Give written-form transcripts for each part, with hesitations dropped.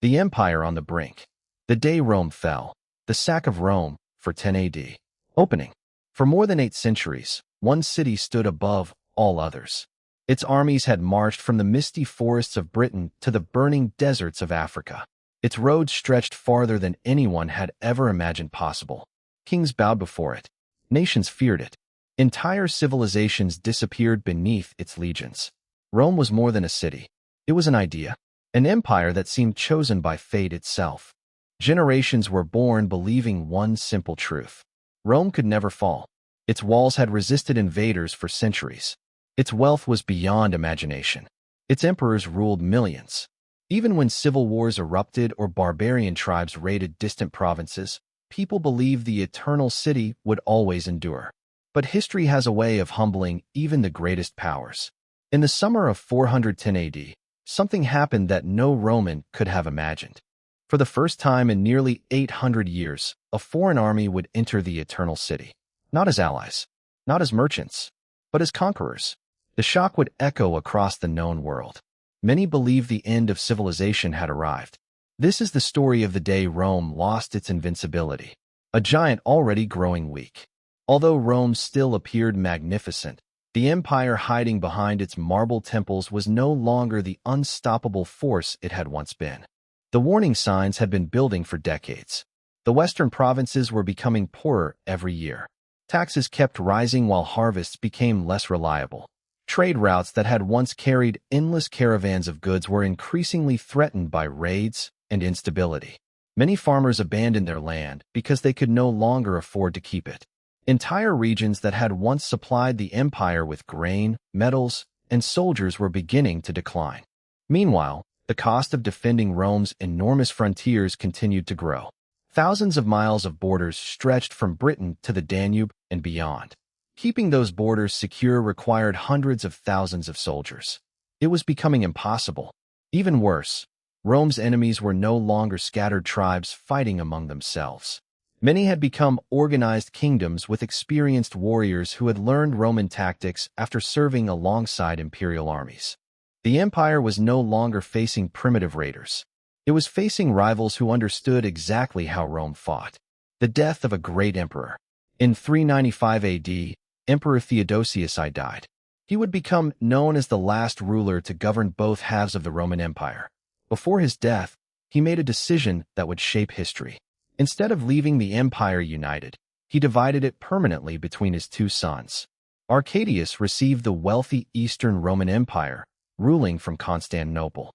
The empire on the brink. The day Rome fell. The sack of Rome, for 10 AD. Opening. For more than 8 centuries, one city stood above all others. Its armies had marched from the misty forests of Britain to the burning deserts of Africa. Its roads stretched farther than anyone had ever imagined possible. Kings bowed before it. Nations feared it. Entire civilizations disappeared beneath its legions. Rome was more than a city. It was an idea, an empire that seemed chosen by fate itself. Generations were born believing one simple truth. Rome could never fall. Its walls had resisted invaders for centuries. Its wealth was beyond imagination. Its emperors ruled millions. Even when civil wars erupted or barbarian tribes raided distant provinces, people believed the eternal city would always endure. But history has a way of humbling even the greatest powers. In the summer of 410 AD, something happened that no Roman could have imagined. For the first time in nearly 800 years, a foreign army would enter the eternal city. Not as allies, not as merchants, but as conquerors. The shock would echo across the known world. Many believed the end of civilization had arrived. This is the story of the day Rome lost its invincibility, a giant already growing weak. Although Rome still appeared magnificent, the empire hiding behind its marble temples was no longer the unstoppable force it had once been. The warning signs had been building for decades. The western provinces were becoming poorer every year. Taxes kept rising while harvests became less reliable. Trade routes that had once carried endless caravans of goods were increasingly threatened by raids and instability. Many farmers abandoned their land because they could no longer afford to keep it. Entire regions that had once supplied the empire with grain, metals, and soldiers were beginning to decline. Meanwhile, the cost of defending Rome's enormous frontiers continued to grow. Thousands of miles of borders stretched from Britain to the Danube and beyond. Keeping those borders secure required hundreds of thousands of soldiers. It was becoming impossible. Even worse, Rome's enemies were no longer scattered tribes fighting among themselves. Many had become organized kingdoms with experienced warriors who had learned Roman tactics after serving alongside imperial armies. The empire was no longer facing primitive raiders. It was facing rivals who understood exactly how Rome fought. The death of a great emperor. In 395 AD, Emperor Theodosius I died. He would become known as the last ruler to govern both halves of the Roman Empire. Before his death, he made a decision that would shape history. Instead of leaving the empire united, he divided it permanently between his 2 sons. Arcadius received the wealthy Eastern Roman Empire, ruling from Constantinople.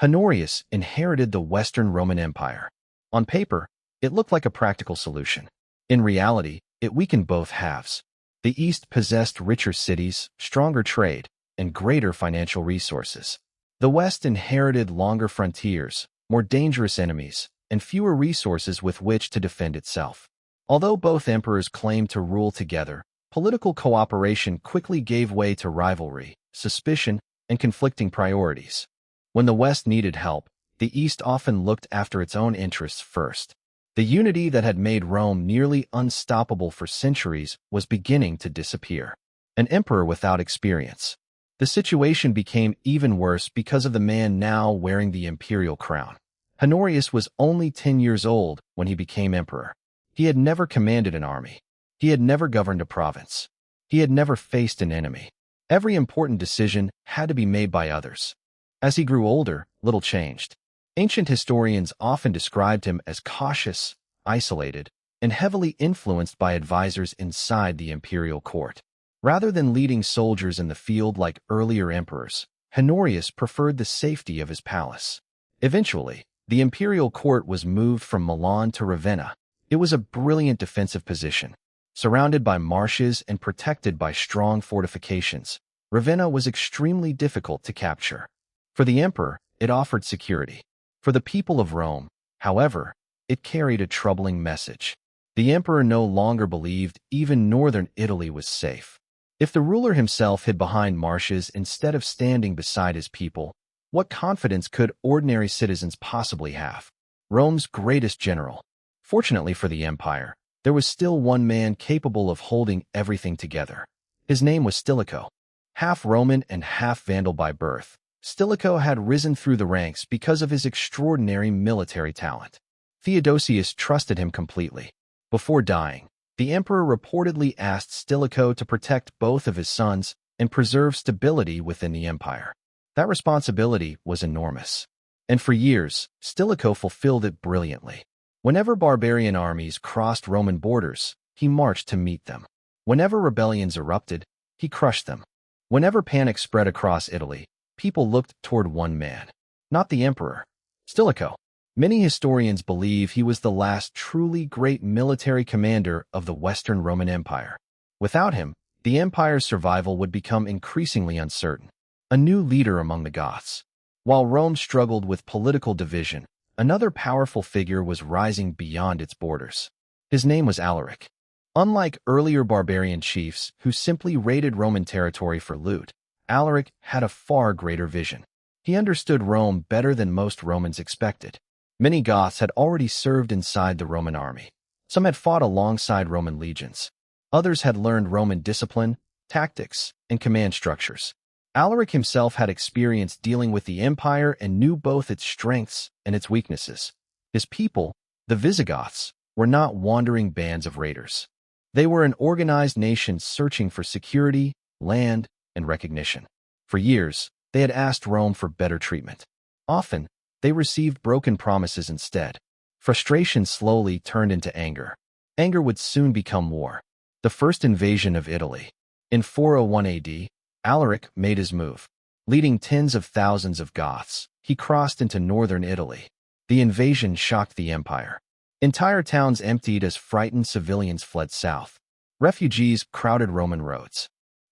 Honorius inherited the Western Roman Empire. On paper, it looked like a practical solution. In reality, it weakened both halves. The East possessed richer cities, stronger trade, and greater financial resources. The West inherited longer frontiers, more dangerous enemies, and fewer resources with which to defend itself. Although both emperors claimed to rule together, political cooperation quickly gave way to rivalry, suspicion, and conflicting priorities. When the West needed help, the East often looked after its own interests first. The unity that had made Rome nearly unstoppable for centuries was beginning to disappear. An emperor without experience. The situation became even worse because of the man now wearing the imperial crown. Honorius was only 10 years old when he became emperor. He had never commanded an army. He had never governed a province. He had never faced an enemy. Every important decision had to be made by others. As he grew older, little changed. Ancient historians often described him as cautious, isolated, and heavily influenced by advisors inside the imperial court. Rather than leading soldiers in the field like earlier emperors, Honorius preferred the safety of his palace. Eventually, the imperial court was moved from Milan to Ravenna. It was a brilliant defensive position. Surrounded by marshes and protected by strong fortifications, Ravenna was extremely difficult to capture. For the emperor, it offered security. For the people of Rome, however, it carried a troubling message. The emperor no longer believed even northern Italy was safe. If the ruler himself hid behind marshes instead of standing beside his people, what confidence could ordinary citizens possibly have? Rome's greatest general. Fortunately for the empire, there was still one man capable of holding everything together. His name was Stilicho. Half Roman and half Vandal by birth, Stilicho had risen through the ranks because of his extraordinary military talent. Theodosius trusted him completely. Before dying, the emperor reportedly asked Stilicho to protect both of his sons and preserve stability within the empire. That responsibility was enormous. And for years, Stilicho fulfilled it brilliantly. Whenever barbarian armies crossed Roman borders, he marched to meet them. Whenever rebellions erupted, he crushed them. Whenever panic spread across Italy, people looked toward one man, not the emperor, Stilicho. Many historians believe he was the last truly great military commander of the Western Roman Empire. Without him, the empire's survival would become increasingly uncertain. A new leader among the Goths. While Rome struggled with political division, another powerful figure was rising beyond its borders. His name was Alaric. Unlike earlier barbarian chiefs who simply raided Roman territory for loot, Alaric had a far greater vision. He understood Rome better than most Romans expected. Many Goths had already served inside the Roman army. Some had fought alongside Roman legions. Others had learned Roman discipline, tactics, and command structures. Alaric himself had experience dealing with the empire and knew both its strengths and its weaknesses. His people, the Visigoths, were not wandering bands of raiders. They were an organized nation searching for security, land, and recognition. For years, they had asked Rome for better treatment. Often, they received broken promises instead. Frustration slowly turned into anger. Anger would soon become war. The first invasion of Italy. In 401 AD, Alaric made his move. Leading tens of thousands of Goths, he crossed into northern Italy. The invasion shocked the empire. Entire towns emptied as frightened civilians fled south. Refugees crowded Roman roads.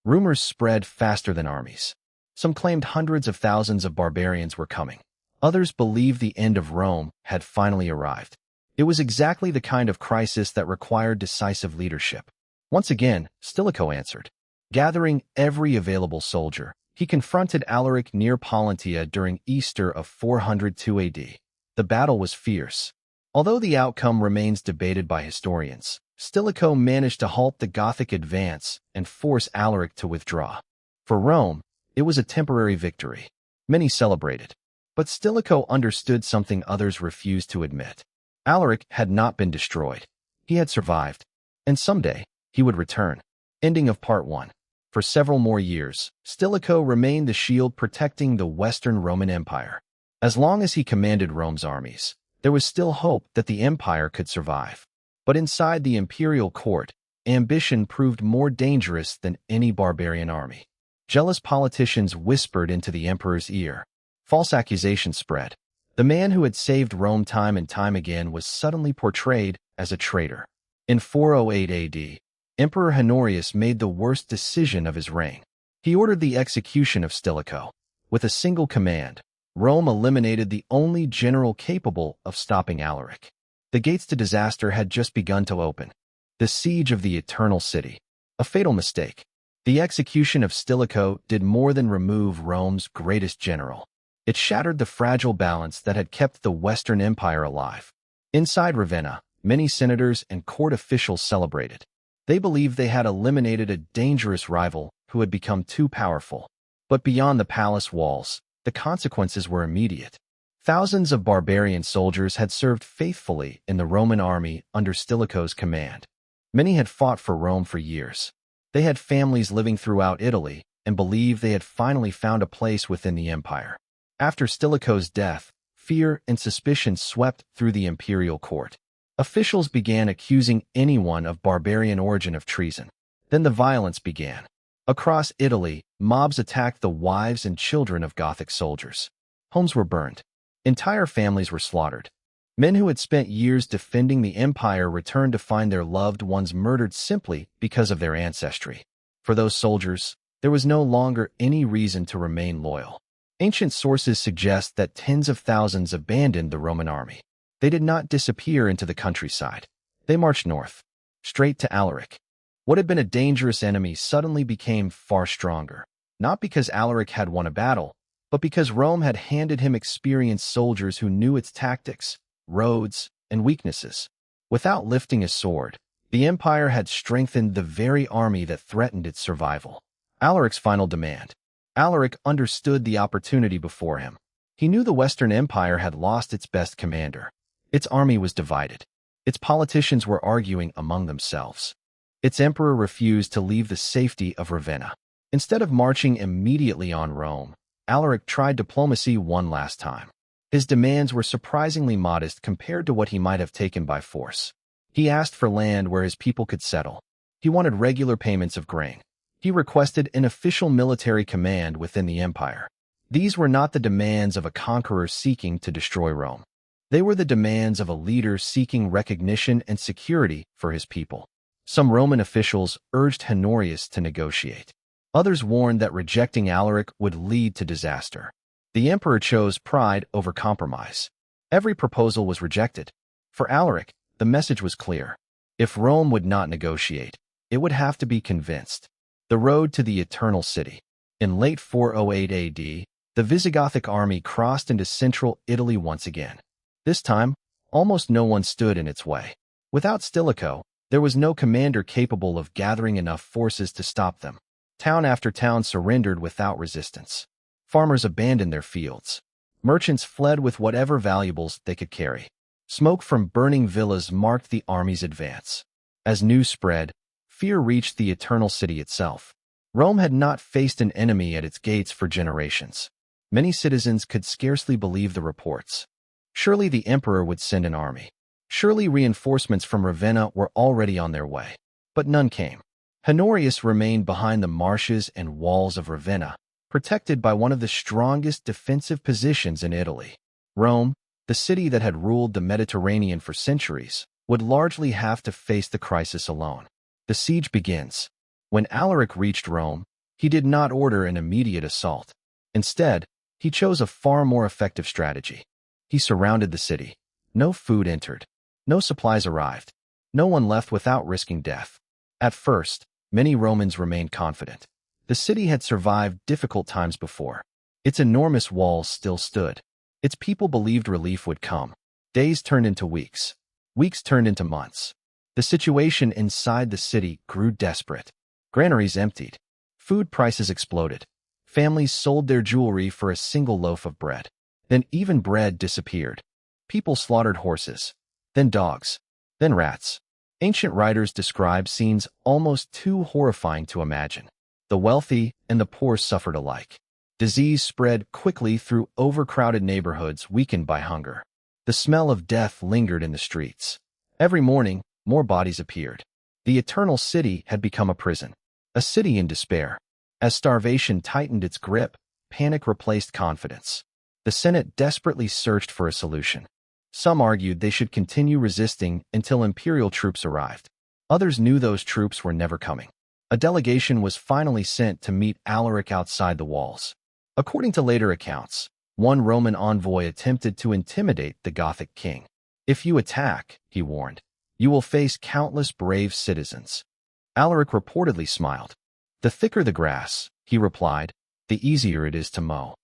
Rumors spread faster than armies. Some claimed hundreds of thousands of barbarians were coming. Others believed the end of Rome had finally arrived. It was exactly the kind of crisis that required decisive leadership. Once again, Stilicho answered. Gathering every available soldier, he confronted Alaric near Pollentia during Easter of 402 AD. The battle was fierce. Although the outcome remains debated by historians, Stilicho managed to halt the Gothic advance and force Alaric to withdraw. For Rome, it was a temporary victory. Many celebrated. But Stilicho understood something others refused to admit. Alaric had not been destroyed. He had survived. And someday, he would return. Ending of Part 1. For several more years, Stilicho remained the shield protecting the Western Roman Empire. As long as he commanded Rome's armies, there was still hope that the empire could survive. But inside the imperial court, ambition proved more dangerous than any barbarian army. Jealous politicians whispered into the emperor's ear. False accusations spread. The man who had saved Rome time and time again was suddenly portrayed as a traitor. In 408 AD, Emperor Honorius made the worst decision of his reign. He ordered the execution of Stilicho. With a single command, Rome eliminated the only general capable of stopping Alaric. The gates to disaster had just begun to open. The siege of the Eternal City. A fatal mistake. The execution of Stilicho did more than remove Rome's greatest general. It shattered the fragile balance that had kept the Western Empire alive. Inside Ravenna, many senators and court officials celebrated. They believed they had eliminated a dangerous rival who had become too powerful. But beyond the palace walls, the consequences were immediate. Thousands of barbarian soldiers had served faithfully in the Roman army under Stilicho's command. Many had fought for Rome for years. They had families living throughout Italy and believed they had finally found a place within the empire. After Stilicho's death, fear and suspicion swept through the imperial court. Officials began accusing anyone of barbarian origin of treason. Then the violence began. Across Italy, mobs attacked the wives and children of Gothic soldiers. Homes were burned. Entire families were slaughtered. Men who had spent years defending the empire returned to find their loved ones murdered simply because of their ancestry. For those soldiers, there was no longer any reason to remain loyal. Ancient sources suggest that tens of thousands abandoned the Roman army. They did not disappear into the countryside. They marched north, straight to Alaric. What had been a dangerous enemy suddenly became far stronger, not because Alaric had won a battle, but because Rome had handed him experienced soldiers who knew its tactics, roads, and weaknesses. Without lifting a sword, the empire had strengthened the very army that threatened its survival. Alaric's final demand. Alaric understood the opportunity before him. He knew the Western Empire had lost its best commander. Its army was divided. Its politicians were arguing among themselves. Its emperor refused to leave the safety of Ravenna. Instead of marching immediately on Rome, Alaric tried diplomacy one last time. His demands were surprisingly modest compared to what he might have taken by force. He asked for land where his people could settle. He wanted regular payments of grain. He requested an official military command within the empire. These were not the demands of a conqueror seeking to destroy Rome. They were the demands of a leader seeking recognition and security for his people. Some Roman officials urged Honorius to negotiate. Others warned that rejecting Alaric would lead to disaster. The emperor chose pride over compromise. Every proposal was rejected. For Alaric, the message was clear. If Rome would not negotiate, it would have to be convinced. The road to the Eternal City. In late 408 AD, the Visigothic army crossed into central Italy once again. This time, almost no one stood in its way. Without Stilicho, there was no commander capable of gathering enough forces to stop them. Town after town surrendered without resistance. Farmers abandoned their fields. Merchants fled with whatever valuables they could carry. Smoke from burning villas marked the army's advance. As news spread, fear reached the Eternal City itself. Rome had not faced an enemy at its gates for generations. Many citizens could scarcely believe the reports. Surely the emperor would send an army. Surely reinforcements from Ravenna were already on their way. But none came. Honorius remained behind the marshes and walls of Ravenna, protected by one of the strongest defensive positions in Italy. Rome, the city that had ruled the Mediterranean for centuries, would largely have to face the crisis alone. The siege begins. When Alaric reached Rome, he did not order an immediate assault. Instead, he chose a far more effective strategy. He surrounded the city. No food entered. No supplies arrived. No one left without risking death. At first, many Romans remained confident. The city had survived difficult times before. Its enormous walls still stood. Its people believed relief would come. Days turned into weeks. Weeks turned into months. The situation inside the city grew desperate. Granaries emptied. Food prices exploded. Families sold their jewelry for a single loaf of bread. Then even bread disappeared. People slaughtered horses, then dogs, then rats. Ancient writers describe scenes almost too horrifying to imagine. The wealthy and the poor suffered alike. Disease spread quickly through overcrowded neighborhoods weakened by hunger. The smell of death lingered in the streets. Every morning, more bodies appeared. The Eternal City had become a prison, a city in despair. As starvation tightened its grip, panic replaced confidence. The Senate desperately searched for a solution. Some argued they should continue resisting until imperial troops arrived. Others knew those troops were never coming. A delegation was finally sent to meet Alaric outside the walls. According to later accounts, one Roman envoy attempted to intimidate the Gothic king. "If you attack," he warned, "you will face countless brave citizens." Alaric reportedly smiled. "The thicker the grass," he replied, "the easier it is to mow."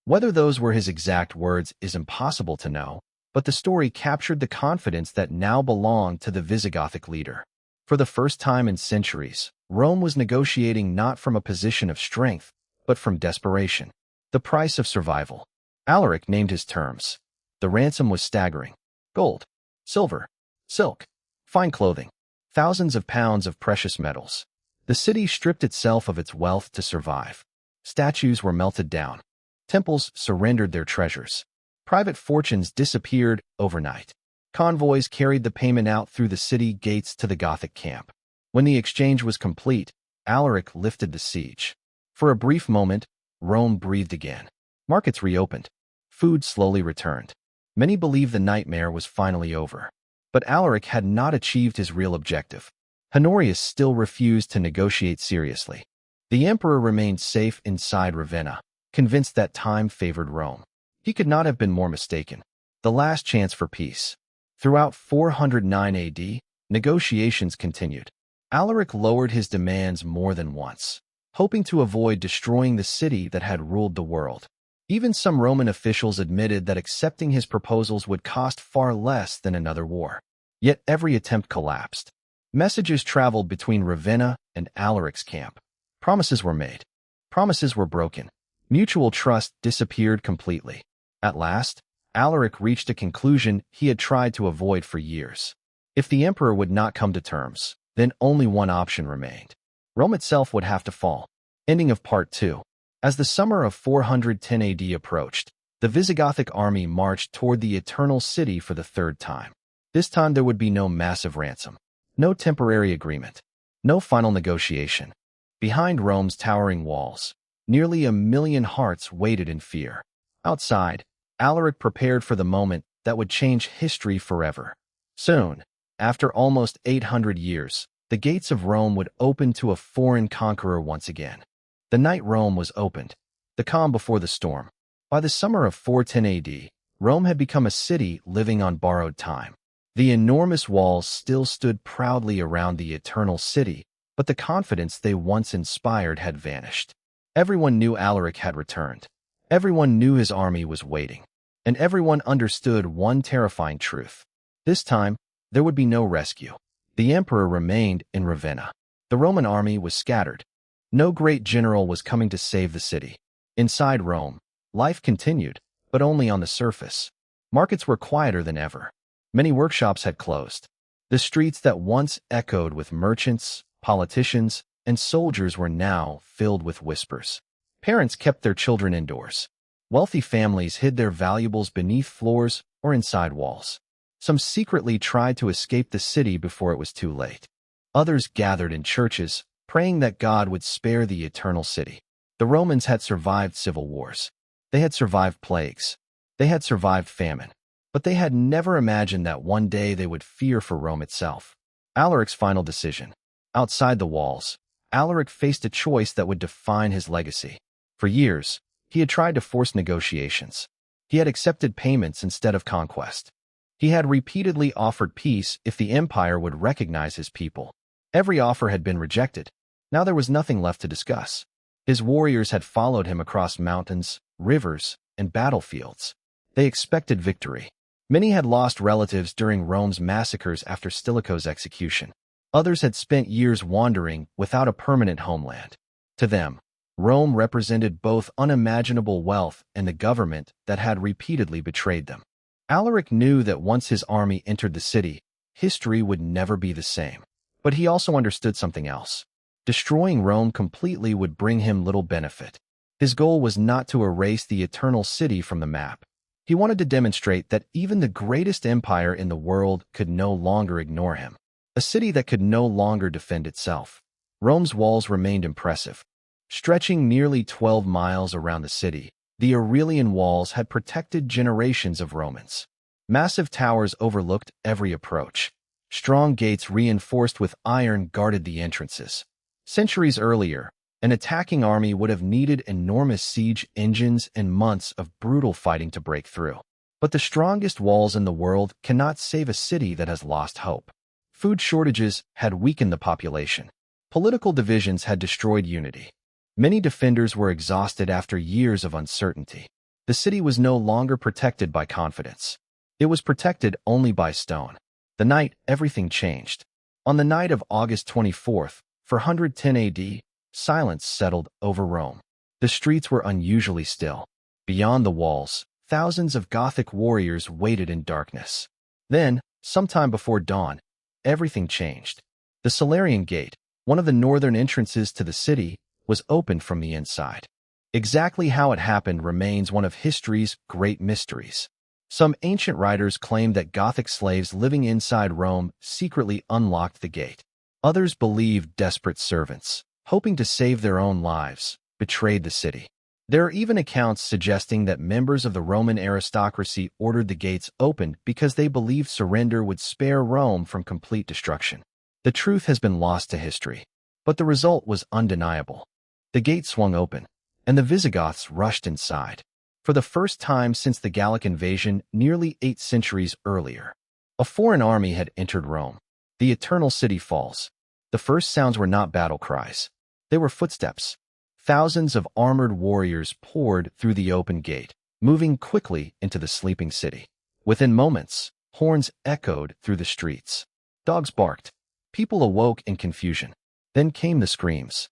Whether those were his exact words is impossible to know, but the story captured the confidence that now belonged to the Visigothic leader. For the first time in centuries, Rome was negotiating not from a position of strength, but from desperation. The price of survival. Alaric named his terms. The ransom was staggering. Gold, silver, silk, fine clothing, thousands of pounds of precious metals. The city stripped itself of its wealth to survive. Statues were melted down. Temples surrendered their treasures. Private fortunes disappeared overnight. Convoys carried the payment out through the city gates to the Gothic camp. When the exchange was complete, Alaric lifted the siege. For a brief moment, Rome breathed again. Markets reopened. Food slowly returned. Many believed the nightmare was finally over. But Alaric had not achieved his real objective. Honorius still refused to negotiate seriously. The emperor remained safe inside Ravenna, convinced that time favored Rome. He could not have been more mistaken. The last chance for peace. Throughout 409 AD, negotiations continued. Alaric lowered his demands more than once, hoping to avoid destroying the city that had ruled the world. Even some Roman officials admitted that accepting his proposals would cost far less than another war. Yet every attempt collapsed. Messages traveled between Ravenna and Alaric's camp. Promises were made. Promises were broken. Mutual trust disappeared completely. At last, Alaric reached a conclusion he had tried to avoid for years. If the emperor would not come to terms, then only one option remained. Rome itself would have to fall. Ending of Part 2. As the summer of 410 AD approached, the Visigothic army marched toward the Eternal City for the third time. This time there would be no massive ransom, no temporary agreement, no final negotiation. Behind Rome's towering walls, nearly 1,000,000 hearts waited in fear. Outside, Alaric prepared for the moment that would change history forever. Soon, after almost 800 years, the gates of Rome would open to a foreign conqueror once again. The night Rome was opened, the calm before the storm. By the summer of 410 AD, Rome had become a city living on borrowed time. The enormous walls still stood proudly around the Eternal City, but the confidence they once inspired had vanished. Everyone knew Alaric had returned. Everyone knew his army was waiting. And everyone understood one terrifying truth. This time, there would be no rescue. The emperor remained in Ravenna. The Roman army was scattered. No great general was coming to save the city. Inside Rome, life continued, but only on the surface. Markets were quieter than ever. Many workshops had closed. The streets that once echoed with merchants, politicians, and soldiers were now filled with whispers. Parents kept their children indoors. Wealthy families hid their valuables beneath floors or inside walls. Some secretly tried to escape the city before it was too late. Others gathered in churches, praying that God would spare the Eternal City. The Romans had survived civil wars. They had survived plagues. They had survived famine. But they had never imagined that one day they would fear for Rome itself. Alaric's final decision. Outside the walls, Alaric faced a choice that would define his legacy. For years, he had tried to force negotiations. He had accepted payments instead of conquest. He had repeatedly offered peace if the empire would recognize his people. Every offer had been rejected. Now there was nothing left to discuss. His warriors had followed him across mountains, rivers, and battlefields. They expected victory. Many had lost relatives during Rome's massacres after Stilicho's execution. Others had spent years wandering without a permanent homeland. To them, Rome represented both unimaginable wealth and the government that had repeatedly betrayed them. Alaric knew that once his army entered the city, history would never be the same. But he also understood something else. Destroying Rome completely would bring him little benefit. His goal was not to erase the Eternal City from the map. He wanted to demonstrate that even the greatest empire in the world could no longer ignore him. A city that could no longer defend itself. Rome's walls remained impressive. Stretching nearly 12 miles around the city, the Aurelian walls had protected generations of Romans. Massive towers overlooked every approach. Strong gates reinforced with iron guarded the entrances. Centuries earlier, an attacking army would have needed enormous siege engines and months of brutal fighting to break through. But the strongest walls in the world cannot save a city that has lost hope. Food shortages had weakened the population. Political divisions had destroyed unity. Many defenders were exhausted after years of uncertainty. The city was no longer protected by confidence. It was protected only by stone. The night everything changed. On the night of August 24th, 410 AD, silence settled over Rome. The streets were unusually still. Beyond the walls, thousands of Gothic warriors waited in darkness. Then, sometime before dawn, everything changed. The Salarian Gate, one of the northern entrances to the city, was opened from the inside. Exactly how it happened remains one of history's great mysteries. Some ancient writers claim that Gothic slaves living inside Rome secretly unlocked the gate. Others believe desperate servants, hoping to save their own lives, betrayed the city. There are even accounts suggesting that members of the Roman aristocracy ordered the gates opened because they believed surrender would spare Rome from complete destruction. The truth has been lost to history, but the result was undeniable. The gate swung open, and the Visigoths rushed inside. For the first time since the Gallic invasion nearly 8 centuries earlier, a foreign army had entered Rome. The Eternal City falls. The first sounds were not battle cries. They were footsteps. Thousands of armored warriors poured through the open gate, moving quickly into the sleeping city. Within moments, horns echoed through the streets. Dogs barked. People awoke in confusion. Then came the screams.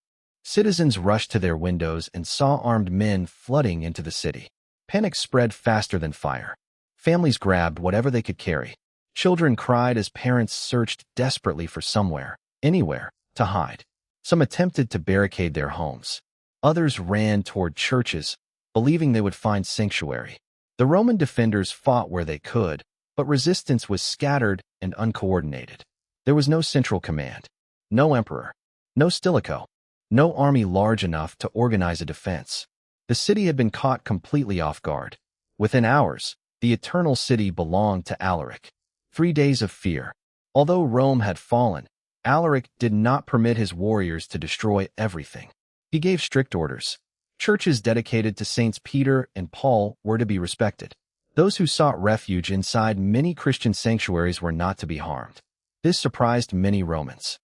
Citizens rushed to their windows and saw armed men flooding into the city. Panic spread faster than fire. Families grabbed whatever they could carry. Children cried as parents searched desperately for somewhere, anywhere, to hide. Some attempted to barricade their homes. Others ran toward churches, believing they would find sanctuary. The Roman defenders fought where they could, but resistance was scattered and uncoordinated. There was no central command, no emperor, no stilicho, no army large enough to organize a defense. The city had been caught completely off guard. Within hours, the eternal city belonged to Alaric. 3 days of fear. Although Rome had fallen, Alaric did not permit his warriors to destroy everything. He gave strict orders. Churches dedicated to Saints Peter and Paul were to be respected. Those who sought refuge inside many Christian sanctuaries were not to be harmed. This surprised many Romans.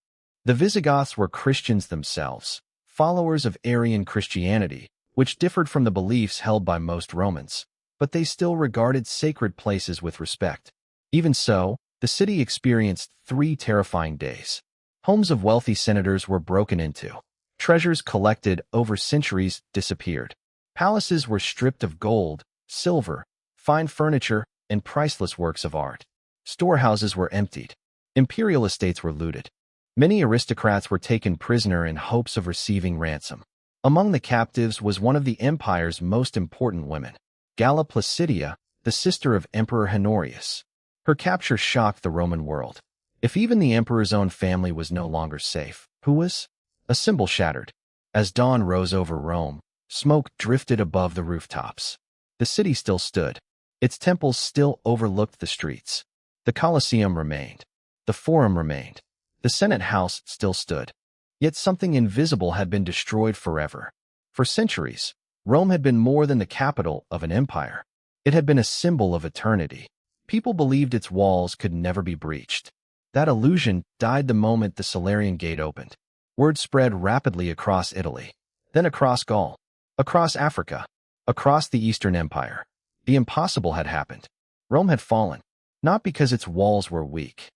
The Visigoths were Christians themselves, followers of Arian Christianity, which differed from the beliefs held by most Romans, but they still regarded sacred places with respect. Even so, the city experienced 3 terrifying days. Homes of wealthy senators were broken into. Treasures collected over centuries disappeared. Palaces were stripped of gold, silver, fine furniture, and priceless works of art. Storehouses were emptied. Imperial estates were looted. Many aristocrats were taken prisoner in hopes of receiving ransom. Among the captives was one of the empire's most important women, Galla Placidia, the sister of Emperor Honorius. Her capture shocked the Roman world. If even the emperor's own family was no longer safe, who was? A symbol shattered. As dawn rose over Rome, smoke drifted above the rooftops. The city still stood. Its temples still overlooked the streets. The Colosseum remained. The Forum remained. The Senate House still stood. Yet something invisible had been destroyed forever. For centuries, Rome had been more than the capital of an empire. It had been a symbol of eternity. People believed its walls could never be breached. That illusion died the moment the Salarian Gate opened. Word spread rapidly across Italy, then across Gaul, across Africa, across the Eastern Empire. The impossible had happened. Rome had fallen, not because its walls were weak,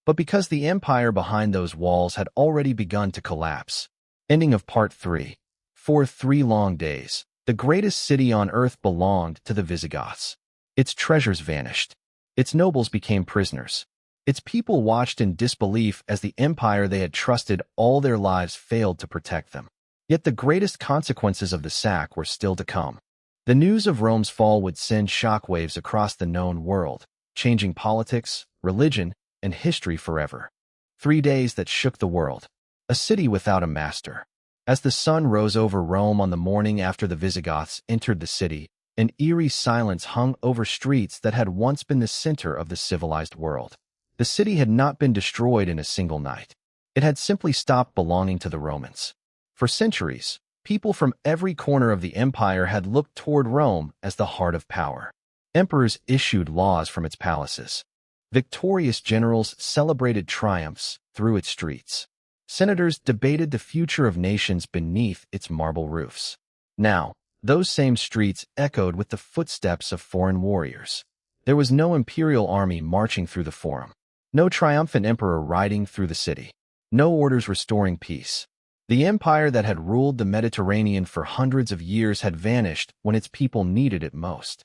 but because the empire behind those walls had already begun to collapse. Ending of Part 3. For 3 long days, the greatest city on earth belonged to the Visigoths. Its treasures vanished. Its nobles became prisoners. Its people watched in disbelief as the empire they had trusted all their lives failed to protect them. Yet the greatest consequences of the sack were still to come. The news of Rome's fall would send shockwaves across the known world, changing politics, religion, and history forever. 3 days that shook the world. A city without a master. As the sun rose over Rome on the morning after the Visigoths entered the city, an eerie silence hung over streets that had once been the center of the civilized world. The city had not been destroyed in a single night. It had simply stopped belonging to the Romans. For centuries, people from every corner of the empire had looked toward Rome as the heart of power. Emperors issued laws from its palaces. Victorious generals celebrated triumphs through its streets. Senators debated the future of nations beneath its marble roofs. Now, those same streets echoed with the footsteps of foreign warriors. There was no imperial army marching through the Forum. No triumphant emperor riding through the city. No orders restoring peace. The empire that had ruled the Mediterranean for hundreds of years had vanished when its people needed it most.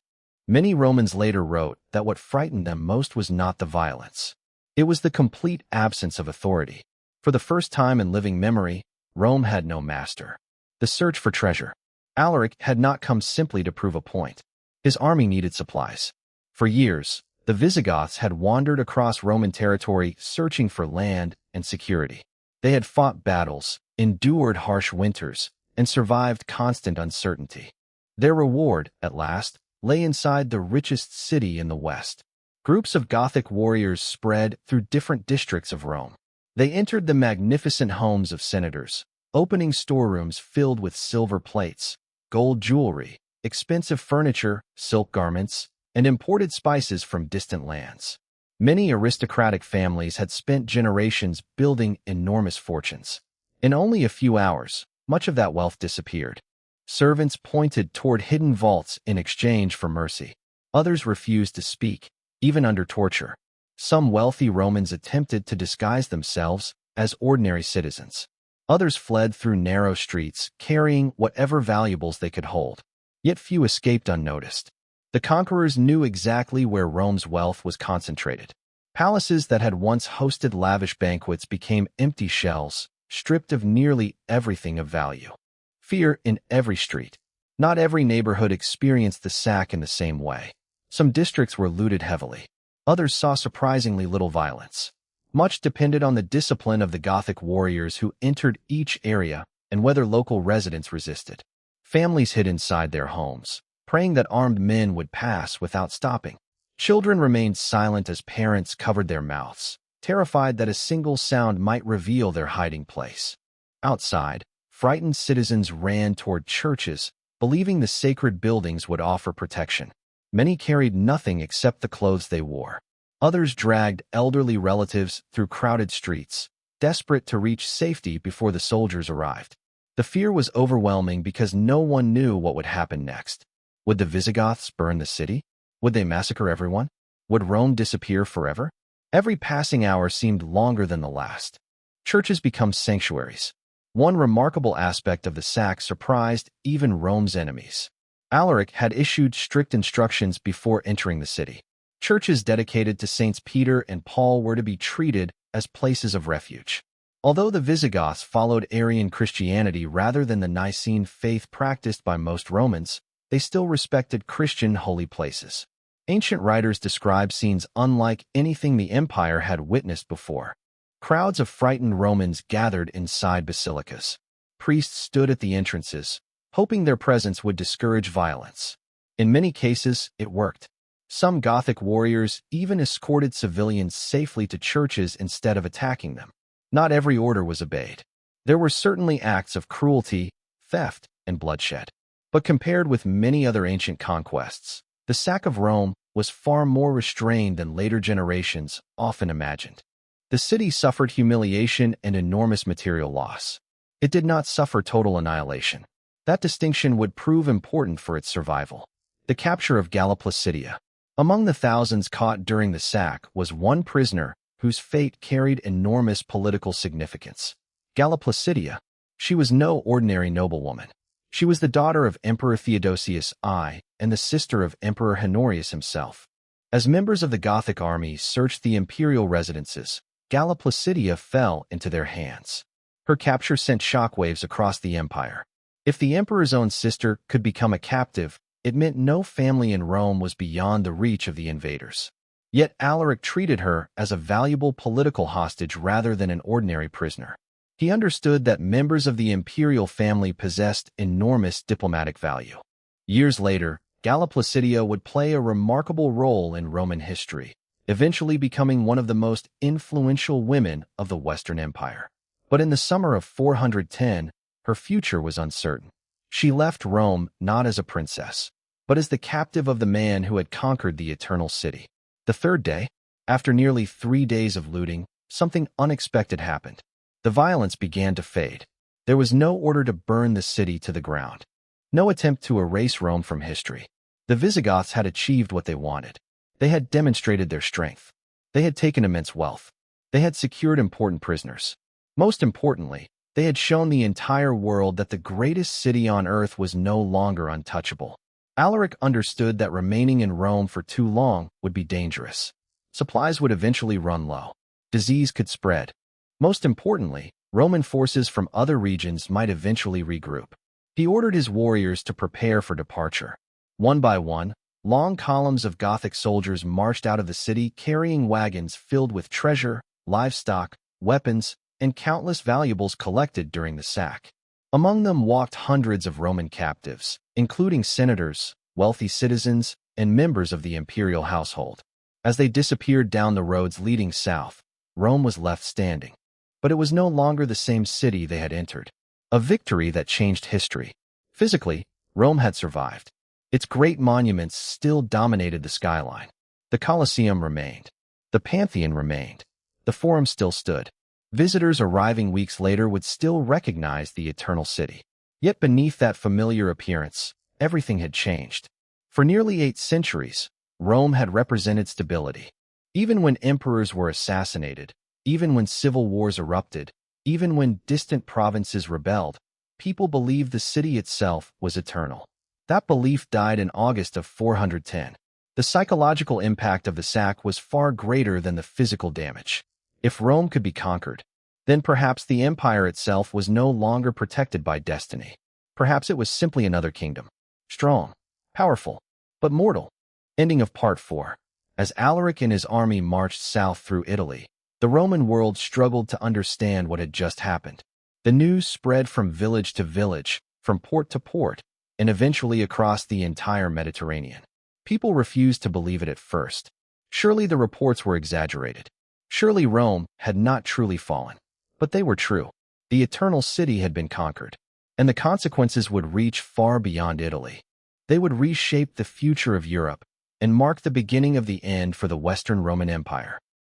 Many Romans later wrote that what frightened them most was not the violence. It was the complete absence of authority. For the first time in living memory, Rome had no master. The search for treasure. Alaric had not come simply to prove a point. His army needed supplies. For years, the Visigoths had wandered across Roman territory searching for land and security. They had fought battles, endured harsh winters, and survived constant uncertainty. Their reward, at last, lay inside the richest city in the West. Groups of Gothic warriors spread through different districts of Rome. They entered the magnificent homes of senators, opening storerooms filled with silver plates, gold jewelry, expensive furniture, silk garments, and imported spices from distant lands. Many aristocratic families had spent generations building enormous fortunes. In only a few hours, much of that wealth disappeared. Servants pointed toward hidden vaults in exchange for mercy. Others refused to speak, even under torture. Some wealthy Romans attempted to disguise themselves as ordinary citizens. Others fled through narrow streets, carrying whatever valuables they could hold. Yet few escaped unnoticed. The conquerors knew exactly where Rome's wealth was concentrated. Palaces that had once hosted lavish banquets became empty shells, stripped of nearly everything of value. Fear in every street. Not every neighborhood experienced the sack in the same way. Some districts were looted heavily. Others saw surprisingly little violence. Much depended on the discipline of the Gothic warriors who entered each area and whether local residents resisted. Families hid inside their homes, praying that armed men would pass without stopping. Children remained silent as parents covered their mouths, terrified that a single sound might reveal their hiding place. Outside, frightened citizens ran toward churches, believing the sacred buildings would offer protection. Many carried nothing except the clothes they wore. Others dragged elderly relatives through crowded streets, desperate to reach safety before the soldiers arrived. The fear was overwhelming because no one knew what would happen next. Would the Visigoths burn the city? Would they massacre everyone? Would Rome disappear forever? Every passing hour seemed longer than the last. Churches become sanctuaries. One remarkable aspect of the sack surprised even Rome's enemies. Alaric had issued strict instructions before entering the city. Churches dedicated to Saints Peter and Paul were to be treated as places of refuge. Although the Visigoths followed Arian Christianity rather than the Nicene faith practiced by most Romans, they still respected Christian holy places. Ancient writers describe scenes unlike anything the empire had witnessed before. Crowds of frightened Romans gathered inside basilicas. Priests stood at the entrances, hoping their presence would discourage violence. In many cases, it worked. Some Gothic warriors even escorted civilians safely to churches instead of attacking them. Not every order was obeyed. There were certainly acts of cruelty, theft, and bloodshed. But compared with many other ancient conquests, the sack of Rome was far more restrained than later generations often imagined. The city suffered humiliation and enormous material loss. It did not suffer total annihilation. That distinction would prove important for its survival. The capture of Galla Placidia. Among the thousands caught during the sack was one prisoner whose fate carried enormous political significance. Galla Placidia. She was no ordinary noblewoman. She was the daughter of Emperor Theodosius I and the sister of Emperor Honorius himself. As members of the Gothic army searched the imperial residences, Galla Placidia fell into their hands. Her capture sent shockwaves across the empire. If the emperor's own sister could become a captive, it meant no family in Rome was beyond the reach of the invaders. Yet Alaric treated her as a valuable political hostage rather than an ordinary prisoner. He understood that members of the imperial family possessed enormous diplomatic value. Years later, Galla Placidia would play a remarkable role in Roman history, eventually becoming one of the most influential women of the Western Empire. But in the summer of 410, her future was uncertain. She left Rome not as a princess, but as the captive of the man who had conquered the Eternal City. The third day, after nearly 3 days of looting, something unexpected happened. The violence began to fade. There was no order to burn the city to the ground. No attempt to erase Rome from history. The Visigoths had achieved what they wanted. They had demonstrated their strength. They had taken immense wealth. They had secured important prisoners. Most importantly, they had shown the entire world that the greatest city on earth was no longer untouchable. Alaric understood that remaining in Rome for too long would be dangerous. Supplies would eventually run low. Disease could spread. Most importantly, Roman forces from other regions might eventually regroup. He ordered his warriors to prepare for departure. One by one, long columns of Gothic soldiers marched out of the city carrying wagons filled with treasure, livestock, weapons, and countless valuables collected during the sack. Among them walked hundreds of Roman captives, including senators, wealthy citizens, and members of the imperial household. As they disappeared down the roads leading south, Rome was left standing. But it was no longer the same city they had entered. A victory that changed history. Physically, Rome had survived. Its great monuments still dominated the skyline. The Colosseum remained. The Pantheon remained. The Forum still stood. Visitors arriving weeks later would still recognize the Eternal City. Yet beneath that familiar appearance, everything had changed. For nearly 8 centuries, Rome had represented stability. Even when emperors were assassinated, even when civil wars erupted, Even when distant provinces rebelled, people believed the city itself was eternal. That belief died in August of 410. The psychological impact of the sack was far greater than the physical damage. If Rome could be conquered, then perhaps the empire itself was no longer protected by destiny. Perhaps it was simply another kingdom. Strong, powerful, but mortal. Ending of Part 4. As Alaric and his army marched south through Italy, the Roman world struggled to understand what had just happened. The news spread from village to village, from port to port, and eventually across the entire Mediterranean. People refused to believe it at first. Surely the reports were exaggerated. Surely Rome had not truly fallen. But they were true. The eternal city had been conquered, and the consequences would reach far beyond Italy. They would reshape the future of Europe and mark the beginning of the end for the Western Roman Empire.